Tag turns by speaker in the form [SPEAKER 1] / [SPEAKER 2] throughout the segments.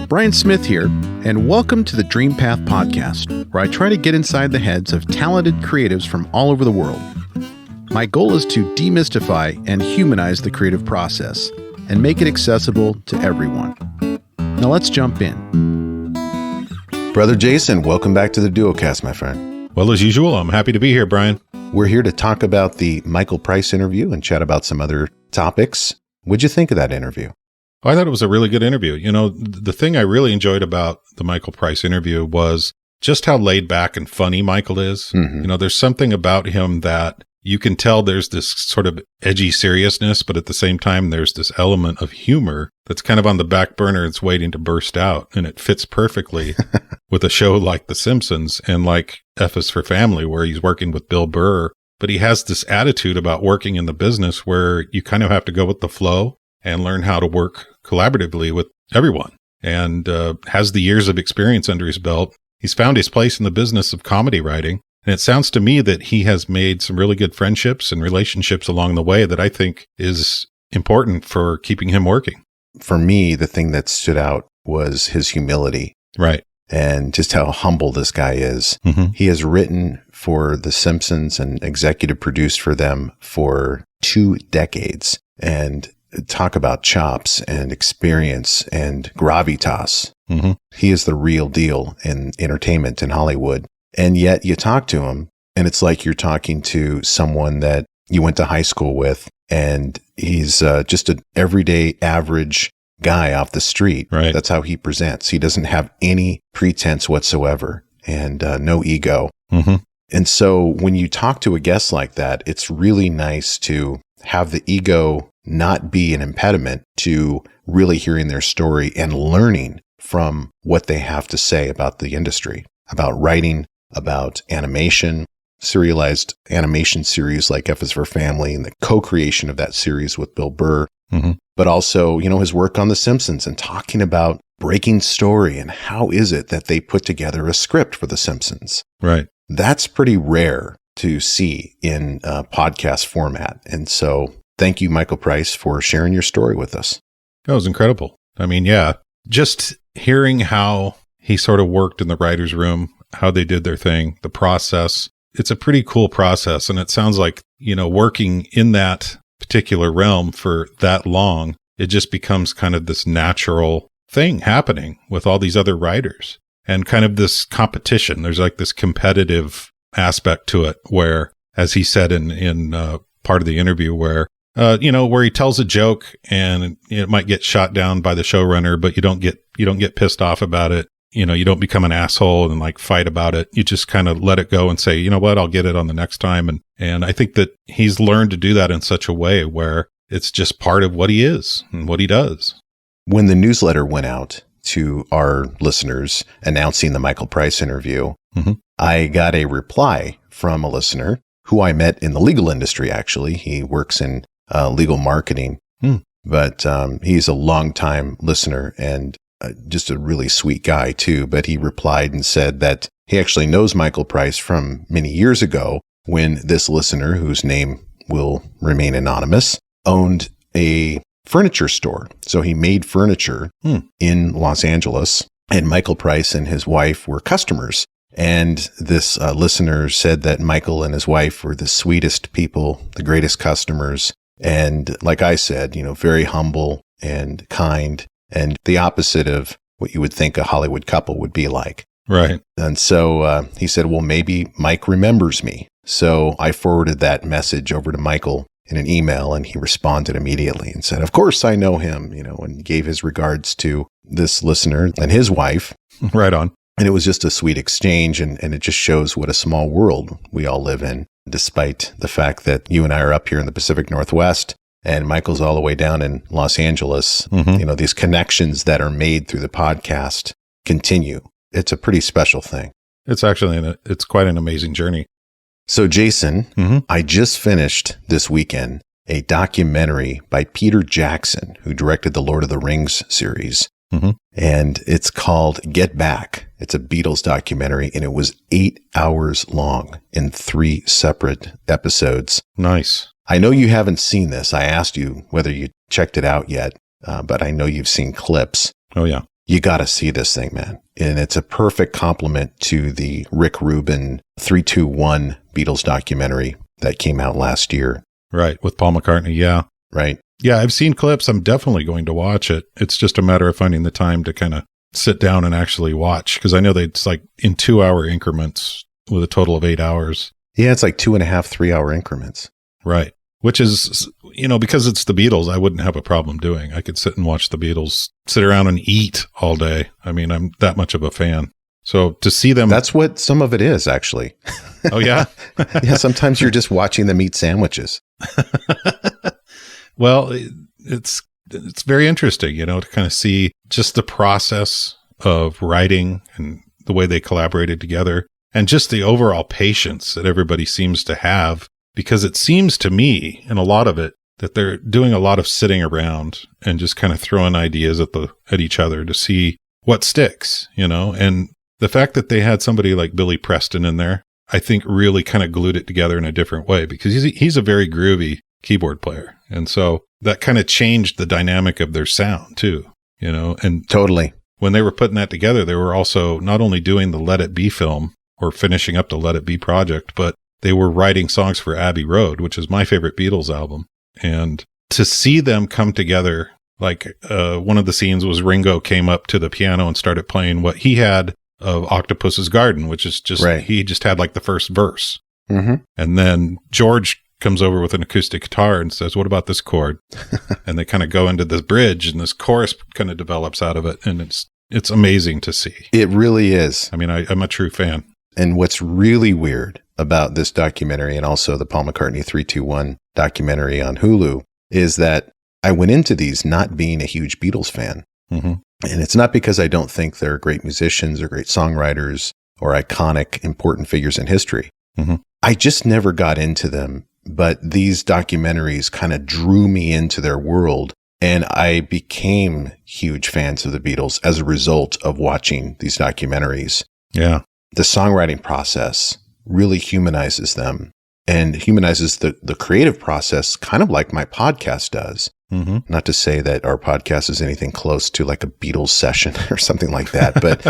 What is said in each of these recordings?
[SPEAKER 1] Brian Smith here, and welcome to the Dream Path Podcast, where I try to get inside the heads of talented creatives from all over the world. My goal is to demystify and humanize the creative process and make it accessible to everyone. Now let's jump in.
[SPEAKER 2] Brother Jason, welcome back to the Duocast, my friend.
[SPEAKER 3] Well, as usual, I'm happy to be here, Brian.
[SPEAKER 2] We're here to talk about the Michael Price interview and chat about some other topics. What'd you think of that interview?
[SPEAKER 3] Well, I thought it was a really good interview. You know, the thing I really enjoyed about the Michael Price interview was just how laid back and funny Michael is.
[SPEAKER 2] Mm-hmm.
[SPEAKER 3] You know, there's something about him that you can tell there's this sort of edgy seriousness, but at the same time, there's this element of humor that's kind of on the back burner. It's waiting to burst out. And it fits perfectly with a show like The Simpsons and like F is for Family, where he's working with Bill Burr. But he has this attitude about working in the business where you kind of have to go with the flow and learn how to work collaboratively with everyone, and has the years of experience under his belt. He's found his place in the business of comedy writing. And it sounds to me that he has made some really good friendships and relationships along the way that I think is important for keeping him working.
[SPEAKER 2] For me, the thing that stood out was his humility.
[SPEAKER 3] Right.
[SPEAKER 2] And just how humble this guy is.
[SPEAKER 3] Mm-hmm.
[SPEAKER 2] He has written for The Simpsons and executive produced for them for 2 decades. And talk about chops and experience and gravitas.
[SPEAKER 3] Mm-hmm.
[SPEAKER 2] He is the real deal in entertainment in Hollywood. And yet you talk to him and it's like you're talking to someone that you went to high school with, and he's just an everyday average guy off the street.
[SPEAKER 3] Right.
[SPEAKER 2] That's how he presents. He doesn't have any pretense whatsoever and no ego.
[SPEAKER 3] Mm-hmm.
[SPEAKER 2] And so when you talk to a guest like that, it's really nice to have the ego not be an impediment to really hearing their story and learning from what they have to say about the industry, about writing, about animation, serialized animation series like F is for Family, and the co-creation of that series with Bill Burr,
[SPEAKER 3] Mm-hmm.
[SPEAKER 2] but also, you know, his work on The Simpsons and talking about breaking story and how is it that they put together a script for The Simpsons.
[SPEAKER 3] Right.
[SPEAKER 2] That's pretty rare to see in a podcast format. And so thank you, Michael Price, for sharing your story with us.
[SPEAKER 3] That was incredible. I mean, yeah, just hearing how he sort of worked in the writer's room, how they did their thing, the process. It's a pretty cool process. And it sounds like, you know, working in that particular realm for that long, it just becomes kind of this natural thing happening with all these other writers and kind of this competition. There's like this competitive aspect to it where, as he said in part of the interview, where where he tells a joke and it might get shot down by the showrunner, but you don't get pissed off about it. You know, you don't become an asshole and like fight about it. You just kind of let it go and say, you know what, I'll get it on the next time. And I think that he's learned to do that in such a way where it's just part of what he is and what he does.
[SPEAKER 2] When the newsletter went out to our listeners announcing the Michael Price interview,
[SPEAKER 3] Mm-hmm.
[SPEAKER 2] I got a reply from a listener who I met in the legal industry, actually. He works in legal marketing, but he's a longtime listener and just a really sweet guy too. But he replied and said that he actually knows Michael Price from many years ago when this listener, whose name will remain anonymous, owned a furniture store. So he made furniture in Los Angeles, and Michael Price and his wife were customers. And this listener said that Michael and his wife were the sweetest people, the greatest customers. And like I said, you know, very humble and kind, and the opposite of what you would think a Hollywood couple would be like.
[SPEAKER 3] Right.
[SPEAKER 2] And so he said, well, maybe Mike remembers me. So I forwarded that message over to Michael in an email, and he responded immediately and said, of course I know him, you know, and gave his regards to this listener and his wife.
[SPEAKER 3] Right on.
[SPEAKER 2] And it was just a sweet exchange, and it just shows what a small world we all live in, despite the fact that you and I are up here in the Pacific Northwest and Michael's all the way down in Los Angeles.
[SPEAKER 3] Mm-hmm.
[SPEAKER 2] You know, these connections that are made through the podcast continue. It's a pretty special thing.
[SPEAKER 3] It's actually, it's quite an amazing journey.
[SPEAKER 2] So Jason,
[SPEAKER 3] Mm-hmm.
[SPEAKER 2] I just finished this weekend a documentary by Peter Jackson, who directed the Lord of the Rings series.
[SPEAKER 3] Mm-hmm.
[SPEAKER 2] And it's called Get Back. It's a Beatles documentary, and it was 8 hours long in 3 separate episodes.
[SPEAKER 3] Nice.
[SPEAKER 2] I know you haven't seen this. I asked you whether you checked it out yet, but I know you've seen clips.
[SPEAKER 3] Oh, yeah.
[SPEAKER 2] you got to see this thing, man. And it's a perfect complement to the Rick Rubin 3-2-1 Beatles documentary that came out last year.
[SPEAKER 3] Right. With Paul McCartney. Yeah.
[SPEAKER 2] Right.
[SPEAKER 3] Yeah. I've seen clips. I'm definitely going to watch it. It's just a matter of finding the time to kind of sit down and actually watch. Because I know that it's like in 2-hour increments with a total of 8 hours.
[SPEAKER 2] Yeah. It's like 2.5, 3-hour increments.
[SPEAKER 3] Right. Which is, because it's the Beatles, I wouldn't have a problem doing. I could sit and watch the Beatles, sit around and eat all day. I mean, I'm that much of a fan. So to see them.
[SPEAKER 2] That's what some of it is, actually.
[SPEAKER 3] Oh, yeah?
[SPEAKER 2] Yeah. Sometimes you're just watching them eat sandwiches.
[SPEAKER 3] Well, it's very interesting, to kind of see just the process of writing and the way they collaborated together and just the overall patience that everybody seems to have. Because it seems to me, in a lot of it, that they're doing a lot of sitting around and just kind of throwing ideas at each other to see what sticks, And the fact that they had somebody like Billy Preston in there, I think really kind of glued it together in a different way because he's a very groovy keyboard player. And so that kind of changed the dynamic of their sound too, And
[SPEAKER 2] totally.
[SPEAKER 3] When they were putting that together, they were also not only doing the Let It Be film or finishing up the Let It Be project, but they were writing songs for Abbey Road, which is my favorite Beatles album. And to see them come together, like one of the scenes was Ringo came up to the piano and started playing what he had of Octopus's Garden, which is just, right. He just had like the first verse.
[SPEAKER 2] Mm-hmm. And
[SPEAKER 3] then George comes over with an acoustic guitar and says, what about this chord? And they kind of go into this bridge and this chorus kind of develops out of it. And it's amazing to see.
[SPEAKER 2] It really is.
[SPEAKER 3] I mean, I'm a true fan.
[SPEAKER 2] And what's really weird about this documentary and also the Paul McCartney 3-2-1 documentary on Hulu is that I went into these not being a huge Beatles fan.
[SPEAKER 3] Mm-hmm.
[SPEAKER 2] And it's not because I don't think they're great musicians or great songwriters or iconic, important figures in history.
[SPEAKER 3] Mm-hmm.
[SPEAKER 2] I just never got into them. But these documentaries kind of drew me into their world. And I became huge fans of the Beatles as a result of watching these documentaries.
[SPEAKER 3] Yeah.
[SPEAKER 2] The songwriting process really humanizes them and humanizes the creative process, kind of like my podcast does.
[SPEAKER 3] Mm-hmm.
[SPEAKER 2] Not to say that our podcast is anything close to like a Beatles session or something like that, but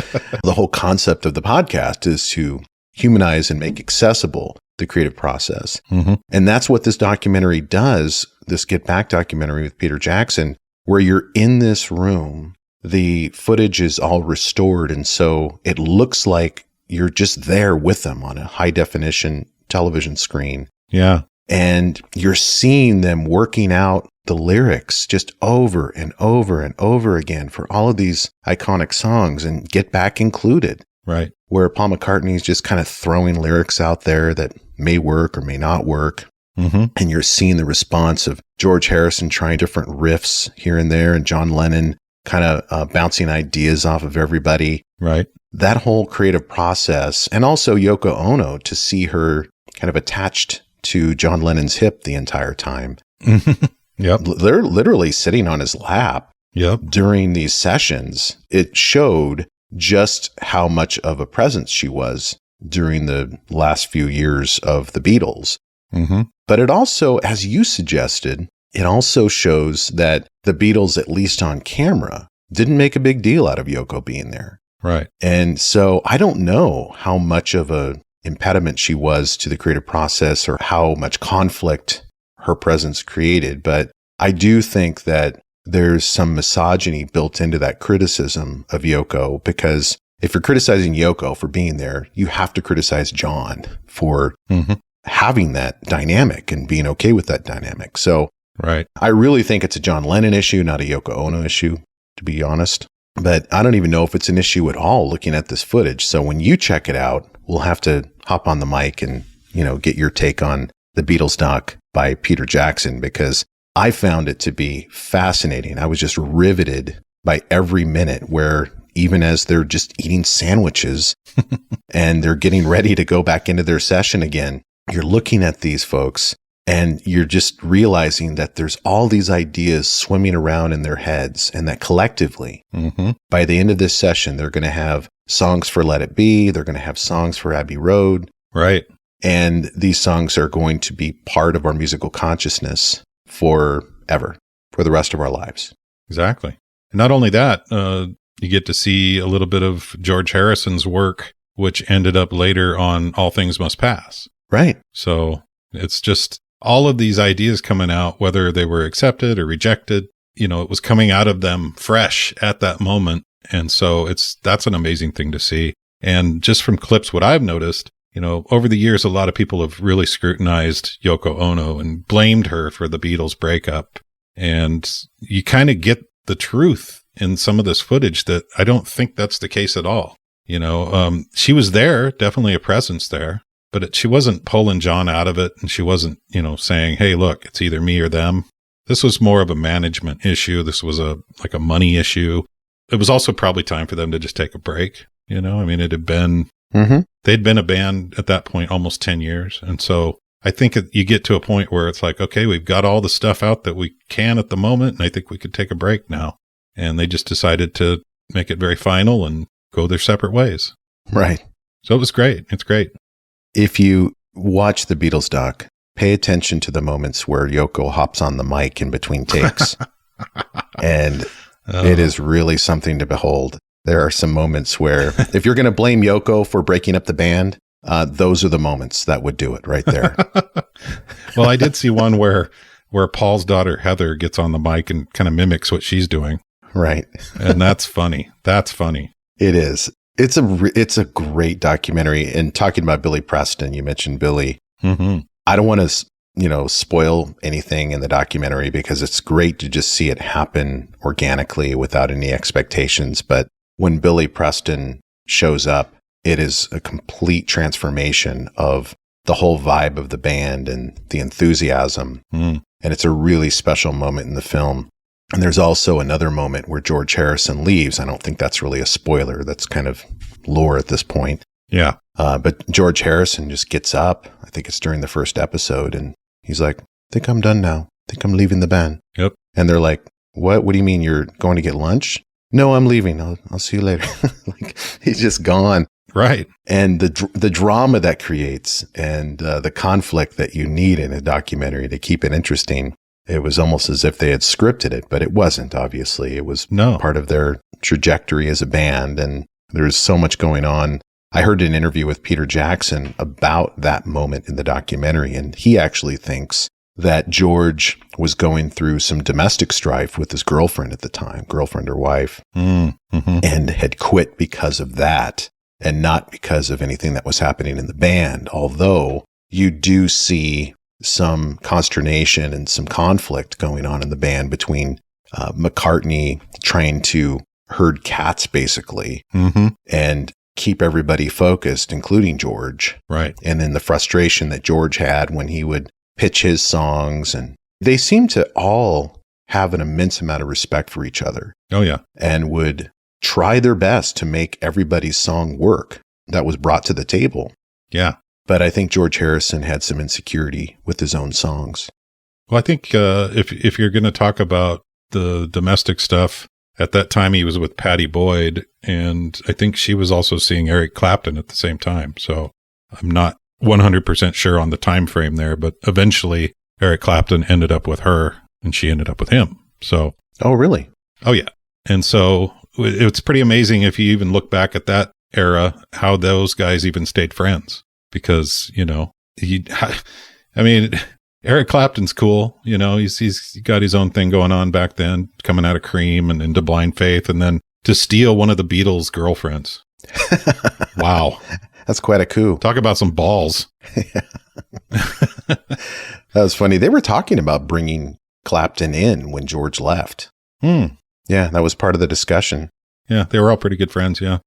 [SPEAKER 2] the whole concept of the podcast is to humanize and make accessible the creative process.
[SPEAKER 3] Mm-hmm.
[SPEAKER 2] And that's what this documentary does, this Get Back documentary with Peter Jackson, where you're in this room, the footage is all restored. And so it looks like you're just there with them on a high definition television screen.
[SPEAKER 3] Yeah.
[SPEAKER 2] And you're seeing them working out the lyrics just over and over and over again for all of these iconic songs, and Get Back included.
[SPEAKER 3] Right.
[SPEAKER 2] Where Paul McCartney's just kind of throwing lyrics out there that may work or may not work.
[SPEAKER 3] Mm-hmm.
[SPEAKER 2] And you're seeing the response of George Harrison trying different riffs here and there, and John Lennon kind of bouncing ideas off of everybody.
[SPEAKER 3] Right.
[SPEAKER 2] That whole creative process, and also Yoko Ono, to see her kind of attached to John Lennon's hip the entire time.
[SPEAKER 3] Yep.
[SPEAKER 2] They're literally sitting on his lap.
[SPEAKER 3] Yep.
[SPEAKER 2] During these sessions. It showed just how much of a presence she was during the last few years of the Beatles.
[SPEAKER 3] Mm-hmm.
[SPEAKER 2] But it also, as you suggested, it also shows that the Beatles, at least on camera, didn't make a big deal out of Yoko being there.
[SPEAKER 3] Right.
[SPEAKER 2] And so I don't know how much of a impediment she was to the creative process or how much conflict her presence created. But I do think that there's some misogyny built into that criticism of Yoko, because if you're criticizing Yoko for being there, you have to criticize John for having that dynamic and being okay with that dynamic. So
[SPEAKER 3] right.
[SPEAKER 2] I really think it's a John Lennon issue, not a Yoko Ono issue, to be honest. But I don't even know if it's an issue at all looking at this footage. So when you check it out, we'll have to hop on the mic and, get your take on the Beatles doc by Peter Jackson, because I found it to be fascinating. I was just riveted by every minute, where even as they're just eating sandwiches and they're getting ready to go back into their session again, you're looking at these folks and you're just realizing that there's all these ideas swimming around in their heads, and that collectively, by the end of this session, they're going to have songs for Let It Be. They're going to have songs for Abbey Road.
[SPEAKER 3] Right.
[SPEAKER 2] And these songs are going to be part of our musical consciousness forever, for the rest of our lives.
[SPEAKER 3] Exactly. And not only that, You get to see a little bit of George Harrison's work, which ended up later on All Things Must Pass.
[SPEAKER 2] Right.
[SPEAKER 3] So it's just all of these ideas coming out, whether they were accepted or rejected, you know, it was coming out of them fresh at that moment. And so that's an amazing thing to see. And just from clips, what I've noticed, you know, over the years, a lot of people have really scrutinized Yoko Ono and blamed her for the Beatles breakup. And you kind of get the truth in some of this footage that I don't think that's the case at all. You know, she was there, definitely a presence there, but she wasn't pulling John out of it. And she wasn't, you know, saying, hey, look, it's either me or them. This was more of a management issue. This was like a money issue. It was also probably time for them to just take a break. You know, I mean, it had been, they'd been a band at that point almost 10 years. And so I think you get to a point where it's like, okay, we've got all the stuff out that we can at the moment. And I think we could take a break now. And they just decided to make it very final and go their separate ways.
[SPEAKER 2] Right.
[SPEAKER 3] So it was great. It's great.
[SPEAKER 2] If you watch the Beatles doc, pay attention to the moments where Yoko hops on the mic in between takes. And it is really something to behold. There are some moments where if you're going to blame Yoko for breaking up the band, those are the moments that would do it right there.
[SPEAKER 3] Well, I did see one where Paul's daughter, Heather, gets on the mic and kind of mimics what she's doing.
[SPEAKER 2] Right.
[SPEAKER 3] And that's funny. That's funny.
[SPEAKER 2] It is. It's a great documentary. And talking about Billy Preston, you mentioned Billy.
[SPEAKER 3] Mm-hmm.
[SPEAKER 2] I don't want to, you know, spoil anything in the documentary because it's great to just see it happen organically without any expectations. But when Billy Preston shows up, it is a complete transformation of the whole vibe of the band and the enthusiasm.
[SPEAKER 3] Mm.
[SPEAKER 2] And it's a really special moment in the film. And there's also another moment where George Harrison leaves. I don't think that's really a spoiler. That's kind of lore at this point.
[SPEAKER 3] Yeah.
[SPEAKER 2] But George Harrison just gets up. I think it's during the first episode. And he's like, I think I'm done now. I think I'm leaving the band.
[SPEAKER 3] Yep.
[SPEAKER 2] And they're like, what? What do you mean you're going to get lunch? No, I'm leaving. I'll see you later. Like, he's just gone.
[SPEAKER 3] Right.
[SPEAKER 2] And the drama that creates and the conflict that you need in a documentary to keep it interesting. It was almost as if they had scripted it, but it wasn't, obviously. It was part of their trajectory as a band. And there's so much going on. I heard an interview with Peter Jackson about that moment in the documentary. And he actually thinks that George was going through some domestic strife with his girlfriend at the time, girlfriend or wife, and had quit because of that and not because of anything that was happening in the band. Although you do see some consternation and some conflict going on in the band between McCartney trying to herd cats, basically, and keep everybody focused, including George.
[SPEAKER 3] Right.
[SPEAKER 2] And then the frustration that George had when he would pitch his songs. And they seem to all have an immense amount of respect for each other.
[SPEAKER 3] Oh, yeah.
[SPEAKER 2] And would try their best to make everybody's song work that was brought to the table.
[SPEAKER 3] Yeah.
[SPEAKER 2] But I think George Harrison had some insecurity with his own songs.
[SPEAKER 3] Well, I think if you're going to talk about the domestic stuff, at that time he was with Patty Boyd, and I think she was also seeing Eric Clapton at the same time. So I'm not 100% sure on the time frame there, but eventually Eric Clapton ended up with her, and she ended up with him. So.
[SPEAKER 2] Oh, really?
[SPEAKER 3] Oh, yeah. And so it's pretty amazing if you even look back at that era, how those guys even stayed friends. Because, you know, Eric Clapton's cool. You know, he's got his own thing going on back then, coming out of Cream and into Blind Faith, and then to steal one of the Beatles' girlfriends. Wow.
[SPEAKER 2] That's quite a coup.
[SPEAKER 3] Talk about some balls.
[SPEAKER 2] That was funny. They were talking about bringing Clapton in when George left. Yeah, that was part of the discussion.
[SPEAKER 3] Yeah, they were all pretty good friends, yeah.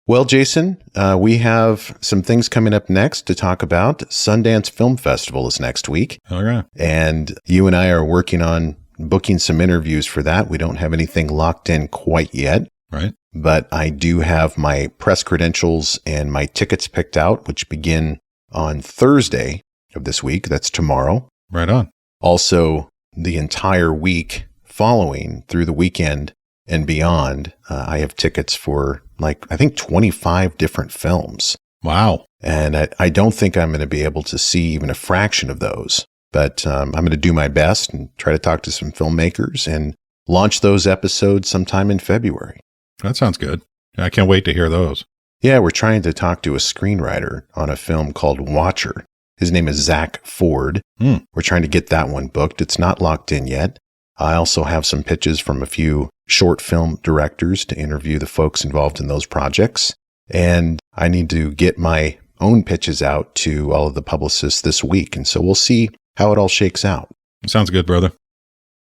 [SPEAKER 2] Well, Jason, we have some things coming up next to talk about. Sundance Film Festival is next week.
[SPEAKER 3] All right.
[SPEAKER 2] And you and I are working on booking some interviews for that. We don't have anything locked in quite yet.
[SPEAKER 3] Right.
[SPEAKER 2] But I do have my press credentials and my tickets picked out, which begin on Thursday of this week. That's tomorrow.
[SPEAKER 3] Right on.
[SPEAKER 2] Also, the entire week following through the weekend and beyond, I have tickets for I think 25 different films.
[SPEAKER 3] Wow.
[SPEAKER 2] And I don't think I'm going to be able to see even a fraction of those. But I'm going to do my best and try to talk to some filmmakers and launch those episodes sometime in February.
[SPEAKER 3] That sounds good. I can't wait to hear those.
[SPEAKER 2] Yeah, we're trying to talk to a screenwriter on a film called Watcher. His name is Zach Ford. We're trying to get that one booked. It's not locked in yet. I also have some pitches from a few short film directors to interview the folks involved in those projects. And I need to get my own pitches out to all of the publicists this week. And so we'll see how it all shakes out.
[SPEAKER 3] Sounds good, brother.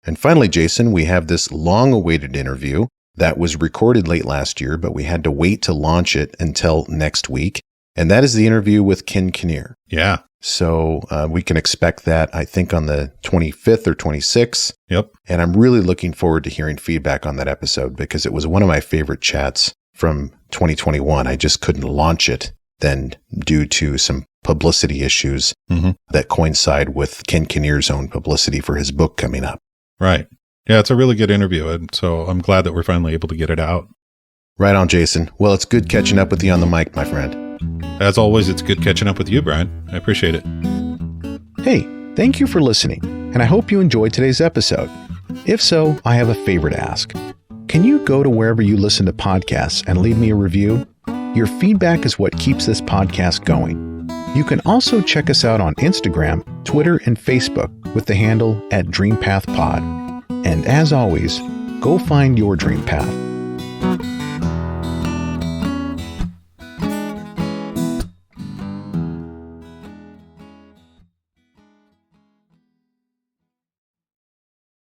[SPEAKER 2] And finally, Jason, we have this long-awaited interview that was recorded late last year, but we had to wait to launch it until next week. And that is the interview with Ken Kinnear.
[SPEAKER 3] Yeah.
[SPEAKER 2] So we can expect that, I think, on the 25th or 26th.
[SPEAKER 3] Yep.
[SPEAKER 2] And I'm really looking forward to hearing feedback on that episode because it was one of my favorite chats from 2021. I just couldn't launch it then due to some publicity issues that coincide with Ken Kinnear's own publicity for his book coming up.
[SPEAKER 3] Right. Yeah, it's a really good interview. And so I'm glad that we're finally able to get it out.
[SPEAKER 2] Right on, Jason. Well, it's good catching up with you on the mic, my friend.
[SPEAKER 3] As always, it's good catching up with you, Brian. I appreciate it.
[SPEAKER 1] Hey, thank you for listening, and I hope you enjoyed today's episode. If so, I have a favor to ask. Can you go to wherever you listen to podcasts and leave me a review? Your feedback is what keeps this podcast going. You can also check us out on Instagram, Twitter, and Facebook with the handle @DreamPathPod. And as always, go find your dream path.